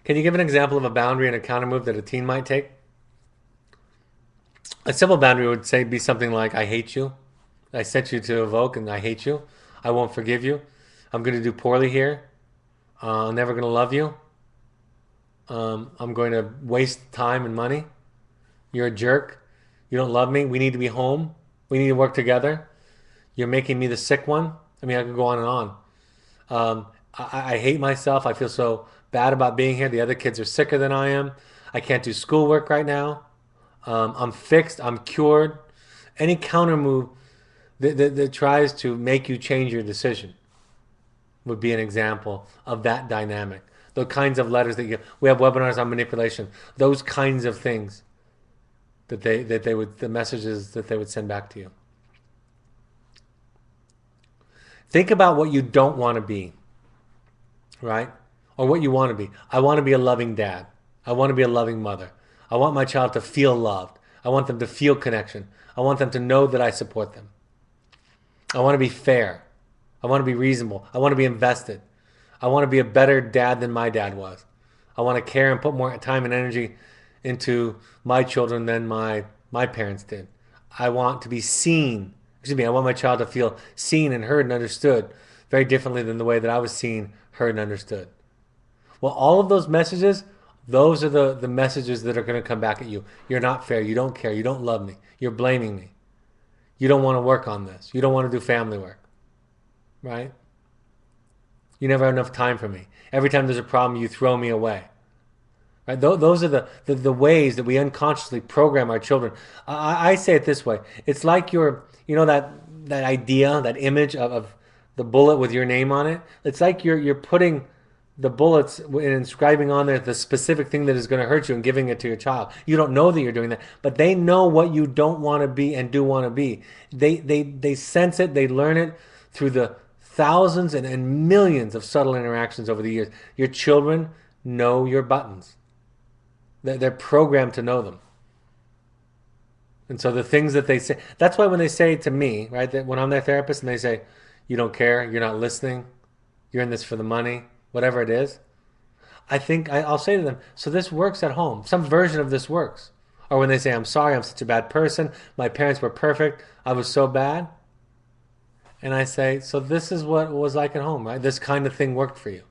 Can you give an example of a boundary and a counter move that a teen might take? A simple boundary would be something like, I hate you. I sent you to evoke and I hate you. I won't forgive you. I'm going to do poorly here. I'm never going to love you. I'm going to waste time and money. You're a jerk. You don't love me. We need to be home. We need to work together. You're making me the sick one. I mean, I could go on and on. I hate myself. I feel so bad about being here. The other kids are sicker than I am. I can't do schoolwork right now. I'm fixed. I'm cured. Any counter move that tries to make you change your decision would be an example of that dynamic. The kinds of letters that we have webinars on manipulation. Those kinds of things the messages that they would send back to you. Think about what you don't want to be, right? Or what you want to be. I want to be a loving dad. I want to be a loving mother. I want my child to feel loved. I want them to feel connection. I want them to know that I support them. I want to be fair. I want to be reasonable. I want to be invested. I want to be a better dad than my dad was. I want to care and put more time and energy into my children than my parents did. I want to be seen. I want my child to feel seen and heard and understood very differently than the way that I was seen, heard, and understood. Well, all of those messages, those are the messages that are going to come back at you. You're not fair. You don't care. You don't love me. You're blaming me. You don't want to work on this. You don't want to do family work. Right? You never have enough time for me. Every time there's a problem, you throw me away. Right? Those are the ways that we unconsciously program our children. I say it this way. It's like that idea, that image of the bullet with your name on it. It's like you're putting the bullets and inscribing on there the specific thing that is going to hurt you and giving it to your child. You don't know that you're doing that, but they know what you don't want to be and do want to be. They sense it. They learn it through the thousands and millions of subtle interactions over the years. Your children know your buttons. They're programmed to know them. And so the things that they say, that's why when they say to me, right, that when I'm their therapist and they say, you don't care, you're not listening, you're in this for the money, whatever it is, I think I'll say to them, so this works at home. Some version of this works. Or when they say, I'm sorry, I'm such a bad person, my parents were perfect, I was so bad. And I say, so this is what it was like at home, right? This kind of thing worked for you.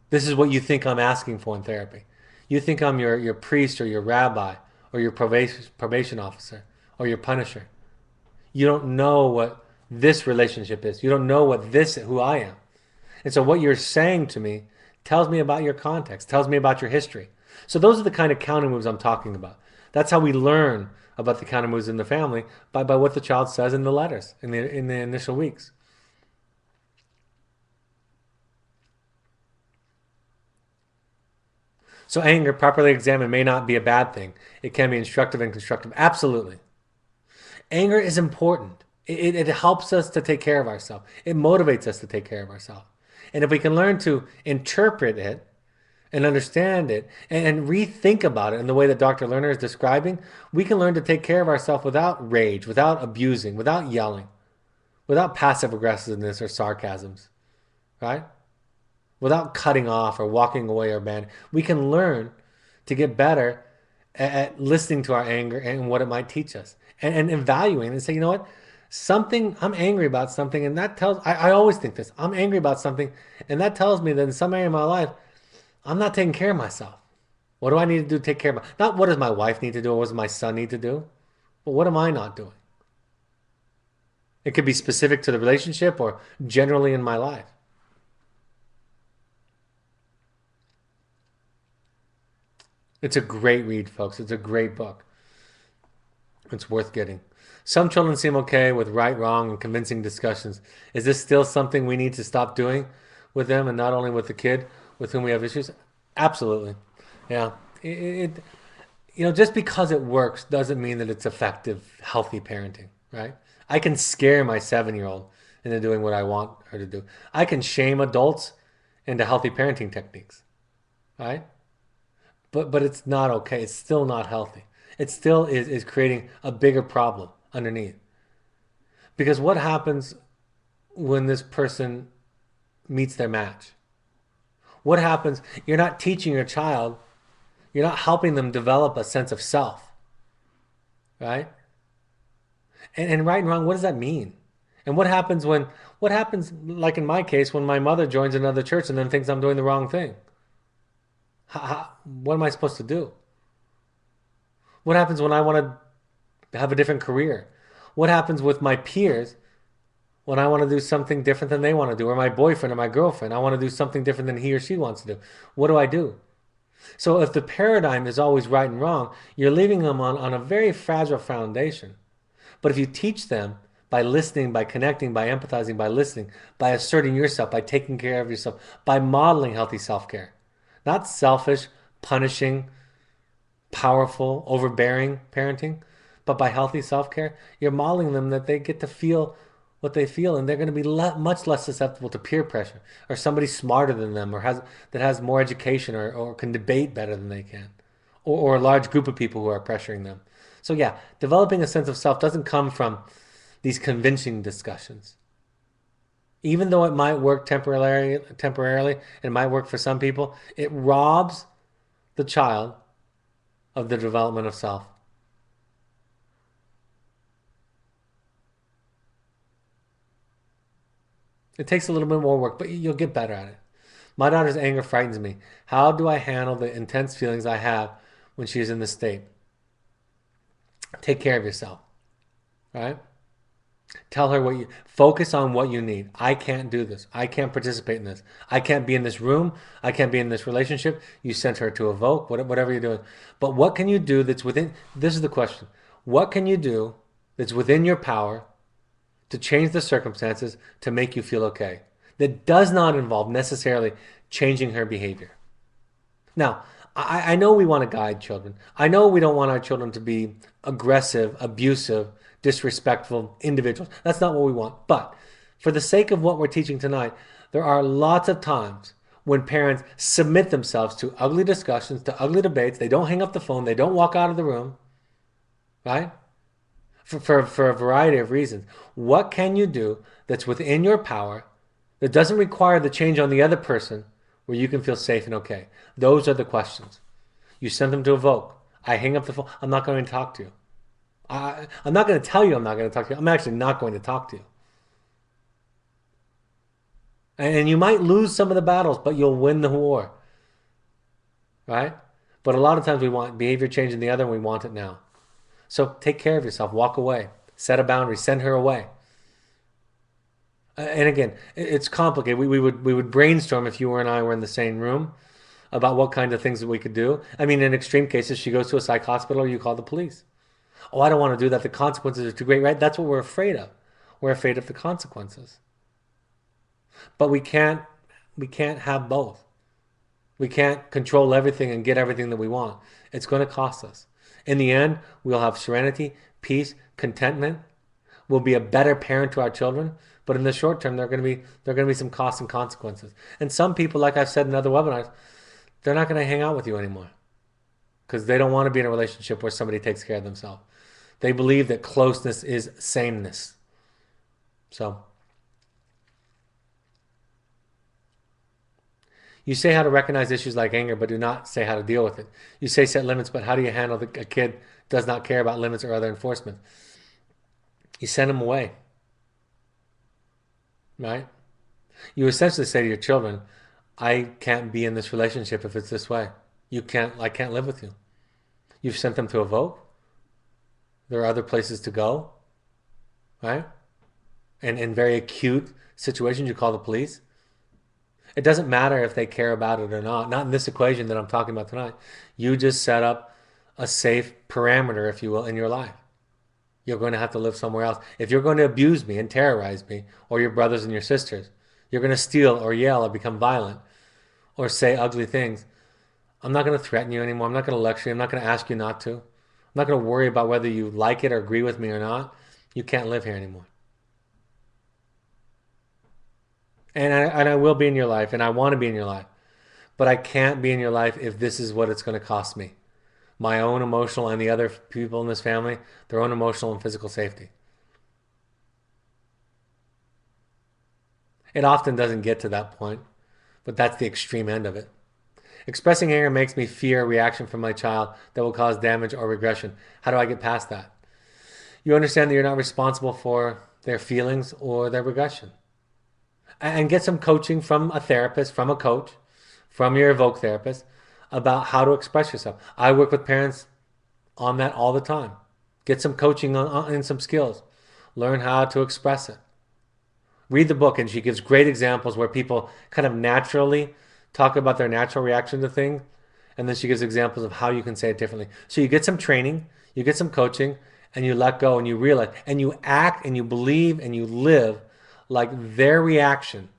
This is what you think I'm asking for in therapy. You think I'm your priest or your rabbi or your probation officer or your punisher. You don't know what this relationship is. You don't know who I am. And so what you're saying to me tells me about your context, tells me about your history. So those are the kind of counter moves I'm talking about. That's how we learn about the counter moves in the family, by what the child says in the letters in the initial weeks. So anger, properly examined, may not be a bad thing. It can be instructive and constructive. Absolutely. Anger is important. It helps us to take care of ourselves. It motivates us to take care of ourselves. And if we can learn to interpret it and understand it and rethink about it in the way that Dr. Lerner is describing, we can learn to take care of ourselves without rage, without abusing, without yelling, without passive aggressiveness or sarcasms, right? Without cutting off or walking away or abandoning. We can learn to get better at listening to our anger and what it might teach us, and evaluating and say, you know what? I'm angry about something, and that tells, I always think this, I'm angry about something, and that tells me that in some area of my life, I'm not taking care of myself. What do I need to do to take care of myself? Not what does my wife need to do or what does my son need to do, but what am I not doing? It could be specific to the relationship or generally in my life. It's a great read, folks. It's a great book. It's worth getting. Some children seem okay with right, wrong, and convincing discussions. Is this still something we need to stop doing with them, and not only with the kid with whom we have issues? Absolutely. Yeah. Just because it works doesn't mean that it's effective, healthy parenting, right? I can scare my 7-year-old into doing what I want her to do. I can shame adults into healthy parenting techniques, right? But it's not okay. It's still not healthy. It still is creating a bigger problem underneath. Because what happens when this person meets their match? What happens? You're not teaching your child, you're not helping them develop a sense of self, right? And right and wrong, what does that mean? And what happens, like in my case, when my mother joins another church and then thinks I'm doing the wrong thing? What am I supposed to do? What happens when I want to have a different career? What happens with my peers when I want to do something different than they want to do? Or my boyfriend or my girlfriend, I want to do something different than he or she wants to do. What do I do? So if the paradigm is always right and wrong, you're leaving them on a very fragile foundation. But if you teach them by listening, by connecting, by empathizing, by listening, by asserting yourself, by taking care of yourself, by modeling healthy self-care, not selfish, punishing, powerful, overbearing parenting, but by healthy self-care, you're modeling them that they get to feel what they feel, and they're going to be much less susceptible to peer pressure or somebody smarter than them or has more education or can debate better than they can, or a large group of people who are pressuring them. So yeah, developing a sense of self doesn't come from these convincing discussions. Even though it might work temporarily, it might work for some people, it robs the child of the development of self. It takes a little bit more work, but you'll get better at it. My daughter's anger frightens me. How do I handle the intense feelings I have when she is in this state? Take care of yourself, right? Tell her what you focus on what you need. I can't do this. I can't participate in this. I can't be in this room. I can't be in this relationship. You sent her to evoke, whatever you're doing. But what can you do that's within? This is the question. What can you do that's within your power to change the circumstances to make you feel okay? That does not involve necessarily changing her behavior. Now, I know we want to guide children. I know we don't want our children to be aggressive, abusive, disrespectful individuals. That's not what we want. But for the sake of what we're teaching tonight, there are lots of times when parents submit themselves to ugly discussions, to ugly debates. They don't hang up the phone. They don't walk out of the room, right? For a variety of reasons. What can you do that's within your power that doesn't require the change on the other person where you can feel safe and okay? Those are the questions. You send them to evoke. I hang up the phone. I'm not going to talk to you. I'm not going to tell you I'm not going to talk to you. I'm actually not going to talk to you. And you might lose some of the battles, but you'll win the war. Right? But a lot of times we want behavior change in the other and we want it now. So take care of yourself. Walk away. Set a boundary. Send her away. And again, it's complicated. We would brainstorm if you and I were in the same room about what kind of things that we could do. I mean, in extreme cases, she goes to a psych hospital or you call the police. Oh, I don't want to do that. The consequences are too great, right? That's what we're afraid of. We're afraid of the consequences. But we can't have both. We can't control everything and get everything that we want. It's going to cost us. In the end, we'll have serenity, peace, contentment. We'll be a better parent to our children. But in the short term, there are going to be some costs and consequences. And some people, like I've said in other webinars, they're not going to hang out with you anymore because they don't want to be in a relationship where somebody takes care of themselves. They believe that closeness is sameness. So you say how to recognize issues like anger, but do not say how to deal with it. You say set limits, but how do you handle a kid does not care about limits or other enforcement? You send them away, right? You essentially say to your children, I can't be in this relationship if it's this way. I can't live with you. You've sent them to evoke. There are other places to go, right? And in very acute situations, you call the police. It doesn't matter if they care about it or not in this equation that I'm talking about tonight. You just set up a safe parameter, if you will, in your life. You're going to have to live somewhere else. If you're going to abuse me and terrorize me, or your brothers and your sisters, you're going to steal or yell or become violent or say ugly things, I'm not going to threaten you anymore. I'm not going to lecture you. I'm not going to ask you not to. I'm not going to worry about whether you like it or agree with me or not. You can't live here anymore. And I will be in your life, and I want to be in your life. But I can't be in your life if this is what it's going to cost me. My own emotional and the other people in this family, their own emotional and physical safety. It often doesn't get to that point, but that's the extreme end of it. Expressing anger makes me fear a reaction from my child that will cause damage or regression. How do I get past that? You understand that you're not responsible for their feelings or their regression. And get some coaching from a therapist, from a coach, from your evoke therapist about how to express yourself. I work with parents on that all the time. Get some coaching and some skills. Learn how to express it. Read the book, and she gives great examples where people kind of naturally talk about their natural reaction to things, and then she gives examples of how you can say it differently. So you get some training, you get some coaching, and you let go, and you realize, and you act, and you believe, and you live like their reaction.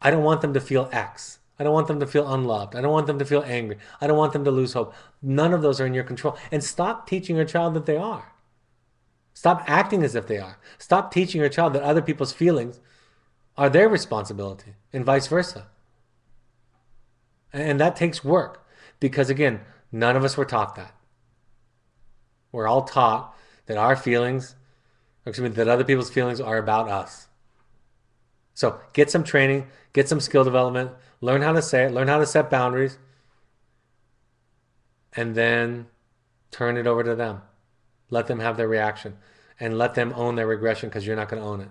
I don't want them to feel X. I don't want them to feel unloved. I don't want them to feel angry. I don't want them to lose hope. None of those are in your control. And stop teaching your child that they are. Stop acting as if they are. Stop teaching your child that other people's feelings are their responsibility and vice versa. And that takes work because, again, none of us were taught that. We're all taught that our feelings, excuse me, that other people's feelings are about us. So get some training, get some skill development, learn how to say it, learn how to set boundaries, and then turn it over to them. Let them have their reaction and let them own their regression because you're not going to own it.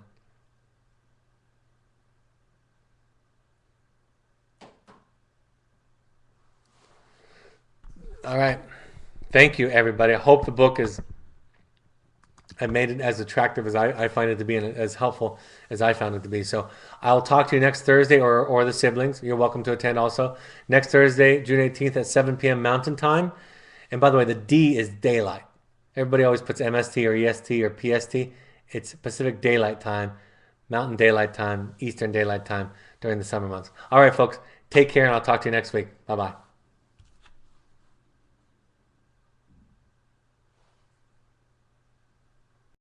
All right. Thank you, everybody. I hope the book is, I made it as attractive as I find it to be and as helpful as I found it to be. So I'll talk to you next Thursday or the siblings. You're welcome to attend also. Next Thursday, June 18th at 7 p.m. Mountain Time. And by the way, the D is daylight. Everybody always puts MST or EST or PST. It's Pacific Daylight Time, Mountain Daylight Time, Eastern Daylight Time during the summer months. All right, folks. Take care, and I'll talk to you next week. Bye-bye.